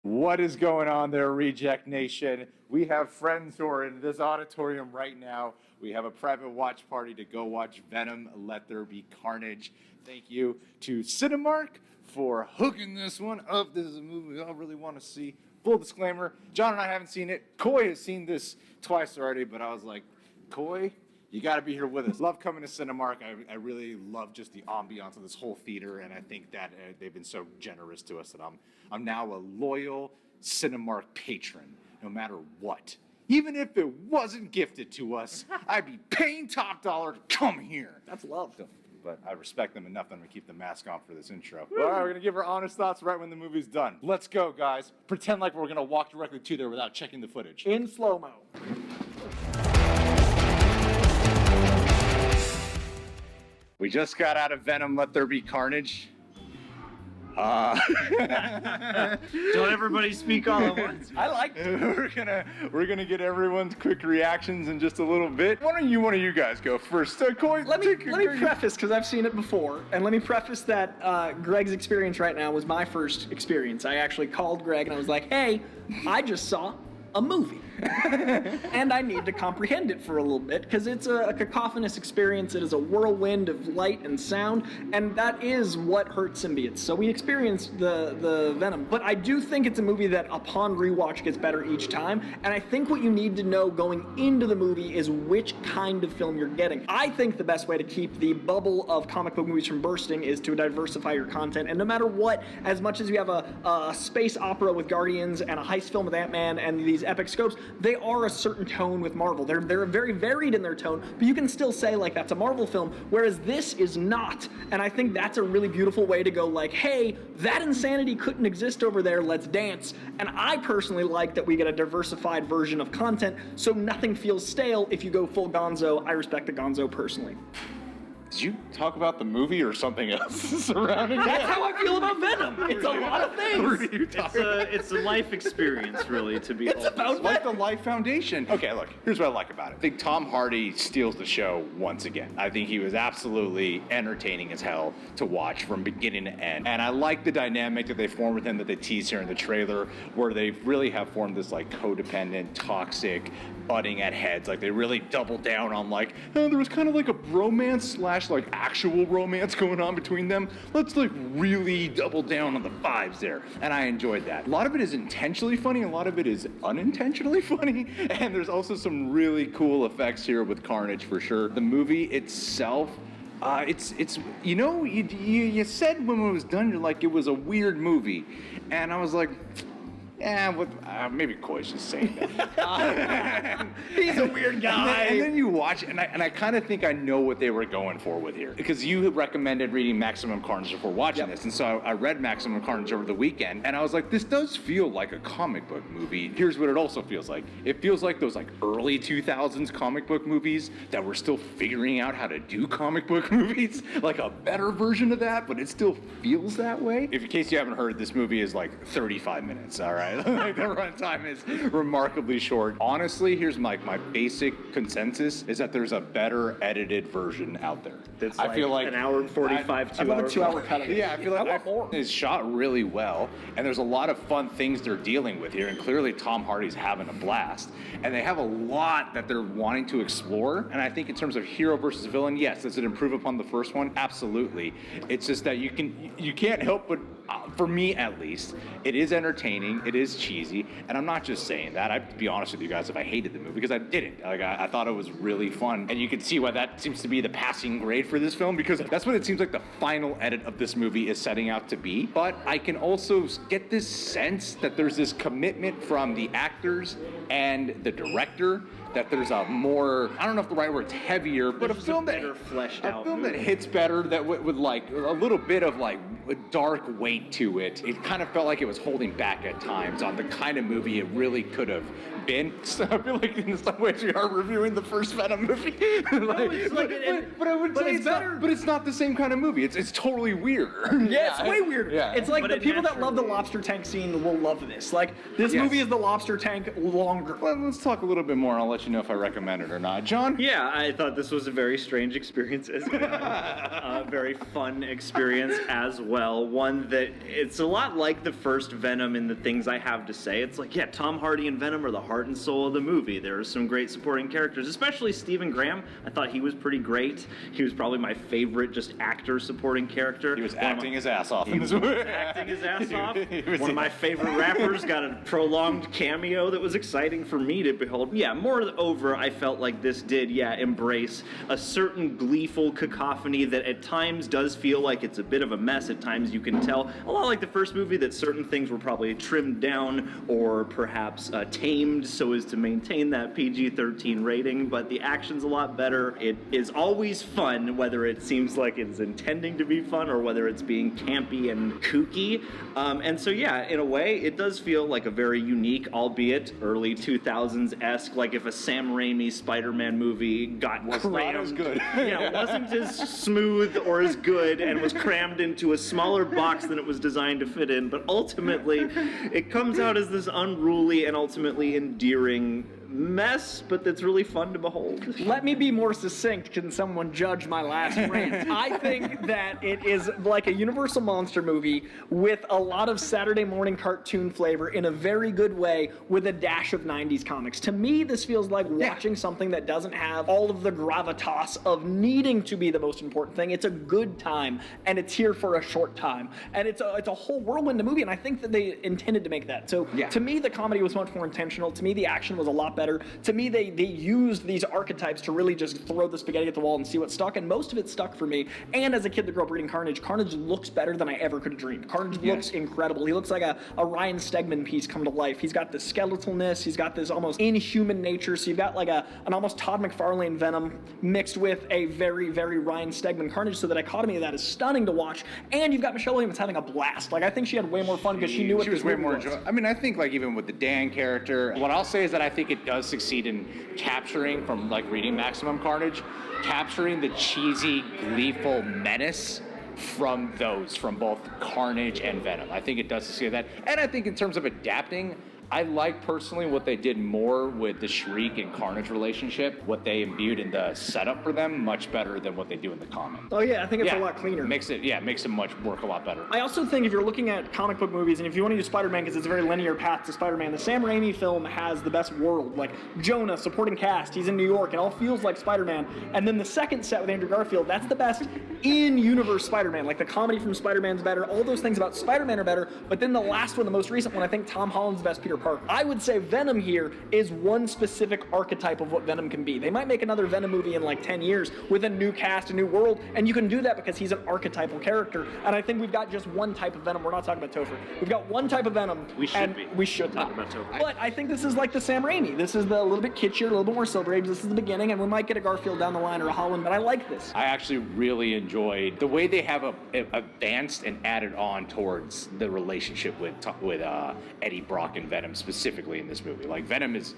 What is going on there, Reject Nation? We have friends who are in this auditorium right now. We have a private watch party to go watch Venom, Let There Be Carnage. Thank you to Cinemark for hooking this one up. This is a movie we all really want to see. Full disclaimer, John and I haven't seen it. Coy has seen this twice already, but I was like, Coy, you got to be here with us. Love coming to Cinemark. I really love just the ambiance of this whole theater, and I think that they've been so generous to us that I'm now a loyal Cinemark patron, no matter what. Even if it wasn't gifted to us, I'd be paying top dollar to come here. That's love. But I respect them enough that I'm going to keep the mask on for this intro. All right, we're going to give our honest thoughts right when the movie's done. Let's go, guys. Pretend like we're going to walk directly to there without checking the footage. In slow-mo. We just got out of Venom, Let There Be Carnage. Don't everybody speak all at once. I like it. We're gonna get everyone's quick reactions in just a little bit. Why don't one of you guys go first? Coy, Let me preface, because I've seen it before, and let me preface that Greg's experience right now was my first experience. I actually called Greg and I was like, hey, I just saw a movie. And I need to comprehend it for a little bit, because it's a cacophonous experience. It is a whirlwind of light and sound, and that is what hurt symbiotes. So we experienced the Venom, but I do think it's a movie that upon rewatch gets better each time, and I think what you need to know going into the movie is which kind of film you're getting. I think the best way to keep the bubble of comic book movies from bursting is to diversify your content, and no matter what, as much as you have a space opera with Guardians and a heist film with Ant-Man and these epic scopes, they are a certain tone with Marvel. They're very varied in their tone, but you can still say, like, that's a Marvel film, whereas this is not. And I think that's a really beautiful way to go, like, hey, that insanity couldn't exist over there, let's dance. And I personally like that we get a diversified version of content, so nothing feels stale if you go full gonzo. I respect the gonzo personally. Did you talk about the movie or something else surrounding it? That's how I feel about Venom. It's a lot of things. It's a life experience, really, to be honest. It's about like the Life Foundation. Okay, look, here's what I like about it. I think Tom Hardy steals the show once again. I think he was absolutely entertaining as hell to watch from beginning to end. And I like the dynamic that they formed with him that they tease here in the trailer, where they really have formed this like codependent, toxic, butting at heads. Like they really double down on like, oh, there was kind of like a bromance / like actual romance going on between them. Let's like really double down on the vibes there. And I enjoyed that. A lot of it is intentionally funny, a lot of it is unintentionally funny. And there's also some really cool effects here with Carnage for sure. The movie itself, it's you know, you said when it was done, you're like, it was a weird movie. And I was like, yeah, maybe Coy's just saying that. He's a weird guy. And then you watch it, and I kind of think I know what they were going for with here. Because you had recommended reading Maximum Carnage before watching this, and so I read Maximum Carnage over the weekend, and I was like, this does feel like a comic book movie. Here's what it also feels like. It feels like those like early 2000s comic book movies that were still figuring out how to do comic book movies. Like a better version of that, but it still feels that way. If in case you haven't heard, this movie is like 35 minutes, all right? Like the runtime is remarkably short. Honestly, here's my basic consensus is that there's a better edited version out there. That's I feel like an hour and 45, 2 hours. A 2-hour cut of it. Yeah, I feel like more. It's shot really well, and there's a lot of fun things they're dealing with here, and clearly Tom Hardy's having a blast. And they have a lot that they're wanting to explore, and I think in terms of hero versus villain, yes, does it improve upon the first one? Absolutely. It's just that you can't help but, for me at least, it is entertaining, it is cheesy, and I'm not just saying that. I'd be honest with you guys if I hated the movie, because I didn't. Like I thought it was really fun, and you can see why that seems to be the passing grade for this film, because that's what it seems like the final edit of this movie is setting out to be. But I can also get this sense that there's this commitment from the actors and the director that there's a more, I don't know if the right word's heavier, but a film that hits better, that with like a little bit of like a dark weight to it. It kind of felt like it was holding back at times on the kind of movie it really could have been. So I feel like in some ways we are reviewing the first Venom movie. But I would say it's better. But it's not the same kind of movie. It's totally weird. Yeah, it's way weirder. Yeah. It's like the people that love the lobster tank scene will love this. Like, this movie is the lobster tank longer. Well, let's talk a little bit more. I'll let let you know if I recommend it or not. John? Yeah, I thought this was a very strange experience as well. A very fun experience as well. One that it's a lot like the first Venom in the things I have to say. It's like, yeah, Tom Hardy and Venom are the heart and soul of the movie. There are some great supporting characters, especially Stephen Graham. I thought he was pretty great. He was probably my favorite just actor supporting character. He was acting his ass off. He was acting his ass off. One of my favorite rappers got a prolonged cameo that was exciting for me to behold. Yeah, moreover, I felt like this did, embrace a certain gleeful cacophony that at times does feel like it's a bit of a mess. At times you can tell, a lot like the first movie, that certain things were probably trimmed down or perhaps tamed so as to maintain that PG-13 rating, but the action's a lot better. It is always fun, whether it seems like it's intending to be fun or whether it's being campy and kooky. And so, yeah, in a way, it does feel like a very unique, albeit early 2000s-esque, like if a Sam Raimi Spider-Man movie got Was crammed. not as good. Yeah, wasn't as smooth or as good and was crammed into a smaller box than it was designed to fit in. But ultimately, it comes out as this unruly and ultimately endearing mess, but that's really fun to behold. Let me be more succinct. Can someone judge my last rant? I think that it is like a Universal monster movie with a lot of Saturday morning cartoon flavor in a very good way with a dash of 90s comics. To me, this feels like watching something that doesn't have all of the gravitas of needing to be the most important thing. It's a good time, and it's here for a short time. And it's a whole whirlwind of movie, and I think that they intended to make that. So to me, the comedy was much more intentional. To me, the action was a lot better. To me, they used these archetypes to really just throw the spaghetti at the wall and see what stuck, and most of it stuck for me. And as a kid that grew up reading Carnage, Carnage looks better than I ever could have dreamed. Carnage looks incredible. He looks like a Ryan Stegman piece come to life. He's got this skeletalness. He's got this almost inhuman nature. So you've got like an almost Todd McFarlane Venom mixed with a very, very Ryan Stegman Carnage. So the dichotomy of that is stunning to watch. And you've got Michelle Williams having a blast. Like, I think she had way more fun because she knew what she was this way movie more was. I mean, I think like even with the Dan character, what I'll say is that I think it does succeed in capturing, from like reading Maximum Carnage, capturing the cheesy, gleeful menace from both Carnage and Venom. I think it does succeed at that. And I think in terms of adapting, I like personally what they did more with the Shriek and Carnage relationship, what they imbued in the setup for them, much better than what they do in the comic. Oh yeah, I think it's a lot cleaner. Makes it work a lot better. I also think if you're looking at comic book movies, and if you want to use Spider-Man because it's a very linear path to Spider-Man, the Sam Raimi film has the best world. Like Jonah, supporting cast, he's in New York, it all feels like Spider-Man. And then the second set with Andrew Garfield, that's the best in-universe Spider-Man. Like the comedy from Spider-Man's better, all those things about Spider-Man are better, but then the last one, the most recent one, I think Tom Holland's the best Peter Parker. I would say Venom here is one specific archetype of what Venom can be. They might make another Venom movie in like 10 years with a new cast, a new world, and you can do that because he's an archetypal character. And I think we've got just one type of Venom. We're not talking about Topher. We've got one type of Venom. We should talk about Topher. But I think this is like the Sam Raimi. This is the a little bit kitschier, a little bit more Silver Age. This is the beginning, and we might get a Garfield down the line or a Holland, but I like this. I actually really enjoyed the way they have advanced and added on towards the relationship with Eddie Brock and Venom specifically in this movie. Like Venom is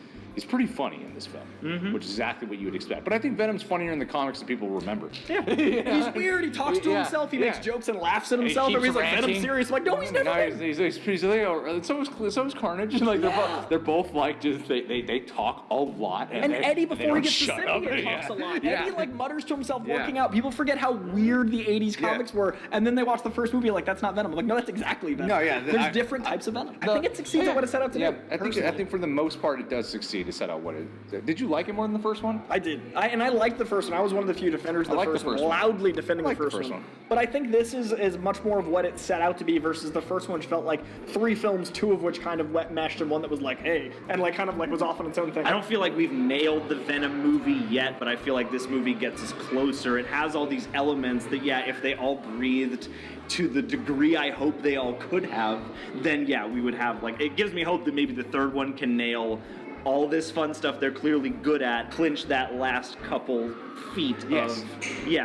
pretty funny in this film, which is exactly what you would expect. But I think Venom's funnier in the comics than people remember. Yeah. He's weird. He talks to himself. He makes jokes and laughs at himself. Everybody's like, Venom's serious. I'm like, no, he's never been. He's like, so is Carnage. Like they're both like just they talk a lot. And Eddie, before he gets to shut Cynthia, talks a lot. Eddie like mutters to himself working out. People forget how weird the 80s comics were, and then they watch the first movie like, that's not Venom. I'm like, no, that's exactly Venom. No, yeah. There's different types of Venom. I think it succeeds at what it set out to do. I think for the most part it does succeed to set out what it. Did you like it more than the first one? I did. I liked the first one. I was one of the few defenders of the first one, loudly defending the first one. But I think this is much more of what it set out to be versus the first one, which felt like 3 films, 2 of which kind of wet meshed, and one that was like, hey, and like kind of like was off on its own thing. I don't feel like we've nailed the Venom movie yet, but I feel like this movie gets us closer. It has all these elements that, if they all breathed to the degree I hope they all could have, then we would have, like, it gives me hope that maybe the third one can nail all this fun stuff they're clearly good at, clinch that last couple feet of,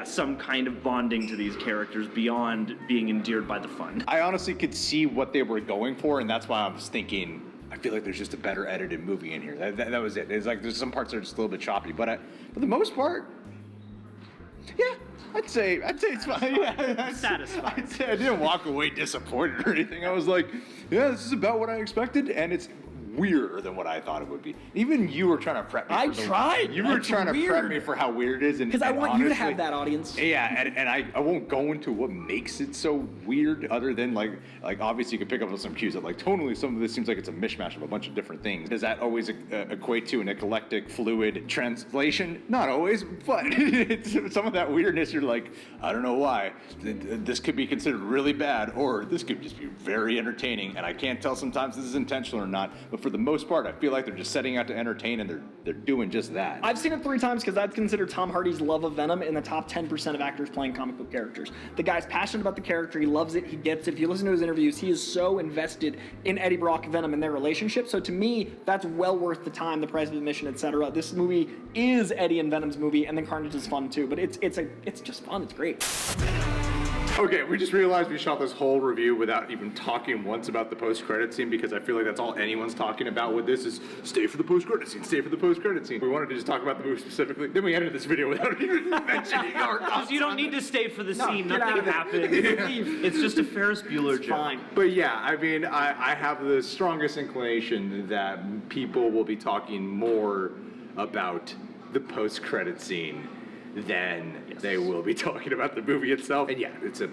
some kind of bonding to these characters beyond being endeared by the fun. I honestly could see what they were going for, and that's why I was thinking, I feel like there's just a better edited movie in here. That was it. It's like there's some parts that are just a little bit choppy, but for the most part, I'd say it's fine. Yeah, satisfied. I'd say I didn't walk away disappointed or anything. I was like, this is about what I expected, and it's weirder than what I thought it would be. Even you were trying to prep me. I tried. You were That's trying to prep weird. me for how weird it is, Because I want you to have honestly- that audience. Yeah, and I won't go into what makes it so weird, other than like obviously you can pick up on some cues that like tonally some of this seems like it's a mishmash of a bunch of different things. Does that always equate to an eclectic, fluid translation? Not always, but it's, some of that weirdness you're like, I don't know why. This could be considered really bad, or this could just be very entertaining, and I can't tell sometimes this is intentional or not, but for the most part, I feel like they're just setting out to entertain, and they're doing just that. I've seen it 3 times because I'd consider Tom Hardy's love of Venom in the top 10% of actors playing comic book characters. The guy's passionate about the character, he loves it, he gets it. If you listen to his interviews, he is so invested in Eddie Brock, Venom, and their relationship. So to me, that's well worth the time, the price of admission, etc. This movie is Eddie and Venom's movie, and then Carnage is fun too. But it's just fun. It's great. Okay, we just realized we shot this whole review without even talking once about the post-credit scene, because I feel like that's all anyone's talking about with this is stay for the post-credit scene, stay for the post-credit scene. We wanted to just talk about the movie specifically. Then we ended this video without even mentioning our Because you don't need to stay for the scene. get out Nothing of it. happened. It's just a Ferris Bueller joke. Fine. But yeah, I mean, I have the strongest inclination that people will be talking more about the post-credit scene than they will be talking about the movie itself. And yeah, it's a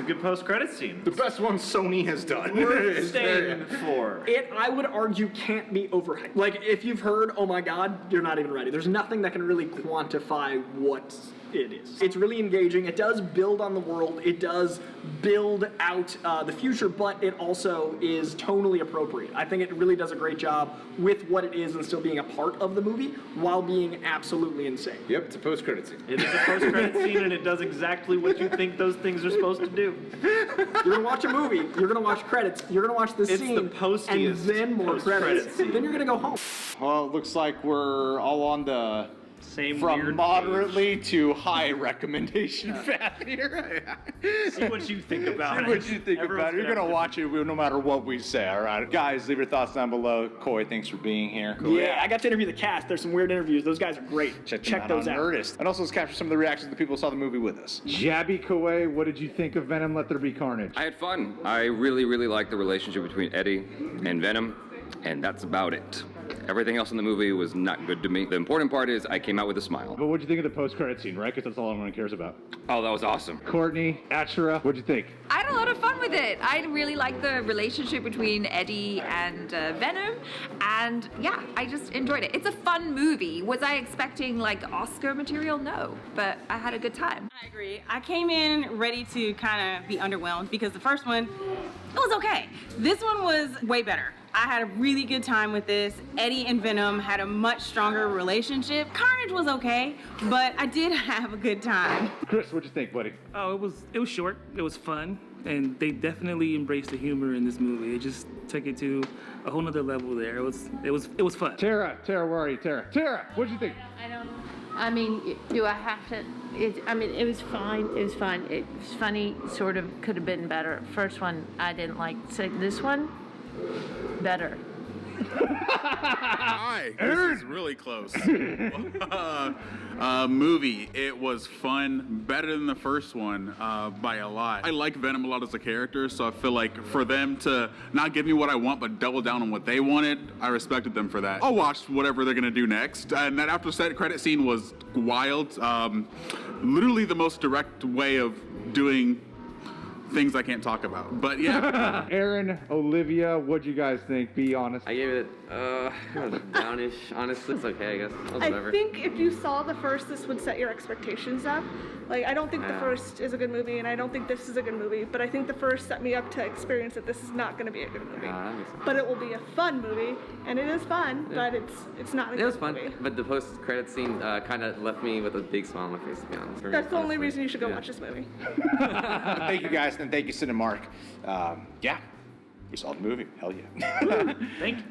good post-credit scene. the best one Sony has done. Worth It's staying for. It, I would argue, can't be overhyped. Like, if you've heard, oh my god, you're not even ready. There's nothing that can really quantify what it is. It's really engaging. It does build on the world. It does build out the future, but it also is tonally appropriate. I think it really does a great job with what it is and still being a part of the movie while being absolutely insane. Yep, it's a post-credit scene. It is a post-credit scene, and it does exactly what you think those things are supposed to do. You're gonna watch a movie, you're gonna watch credits, you're gonna watch the It's scene, the and postiest then more post-credit credits. scene. Then you're gonna go home. Well, it looks like we're all on the Same from weird moderately to high recommendation path here. page. See what you think about See it. what you think Everyone's about it. You're have gonna to- watch it no matter what we say, all right? Guys, leave your thoughts down below. Coy, thanks for being here. Yeah, I got to interview the cast. There's some weird interviews. Those guys are great. Check those out. Nerdist. And also, let's capture some of the reactions of the people who saw the movie with us. Jabby Coy, what did you think of Venom, Let There Be Carnage? I had fun. I really, really liked the relationship between Eddie and Venom, and that's about it. Everything else in the movie was not good to me. The important part is I came out with a smile. But what'd you think of the post-credit scene, right? Because that's all anyone cares about. Oh, that was awesome. Courtney, Ashura, what'd you think? I had a lot of fun with it. I really liked the relationship between Eddie and Venom, and yeah, I just enjoyed it. It's a fun movie. Was I expecting like Oscar material? No, but I had a good time. I agree. I came in ready to kind of be underwhelmed because the first one, it was okay. This one was way better. I had a really good time with this. Eddie and Venom had a much stronger relationship. Carnage was okay, but I did have a good time. Chris, what'd you think, buddy? Oh, it was short. It was fun, and they definitely embraced the humor in this movie. It just took it to a whole nother level there. It was fun. Tara, where are you, Tara? Tara, what'd you think? I don't. I mean, do I have to? It was fine. It was fun. It was funny. Sort of could have been better. First one I didn't like. So this one, better. Hi, this is really close. Movie, it was fun, better than the first one by a lot. I like Venom a lot as a character, so I feel like for them to not give me what I want but double down on what they wanted, I respected them for that. I'll watch whatever they're gonna do next. And that after set credit scene was wild. Literally the most direct way of doing things I can't talk about. But yeah. Aaron, Olivia, what'd you guys think? Be honest. I gave it downish. Honestly, it's okay, I guess. Whatever. I think if you saw the first, this would set your expectations up. Like, I don't think the first is a good movie, and I don't think this is a good movie, but I think the first set me up to experience that this is not going to be a good movie. That makes sense. But it will be a fun movie, and it is fun, but it's not a good movie. It was fun, but the post-credit scene kind of left me with a big smile on my face, to be honest. For me, That's the only honestly. reason you should go watch this movie. Thank you, guys, and thank you, Sid and Mark. Yeah, we saw the movie. Hell yeah. Thank you.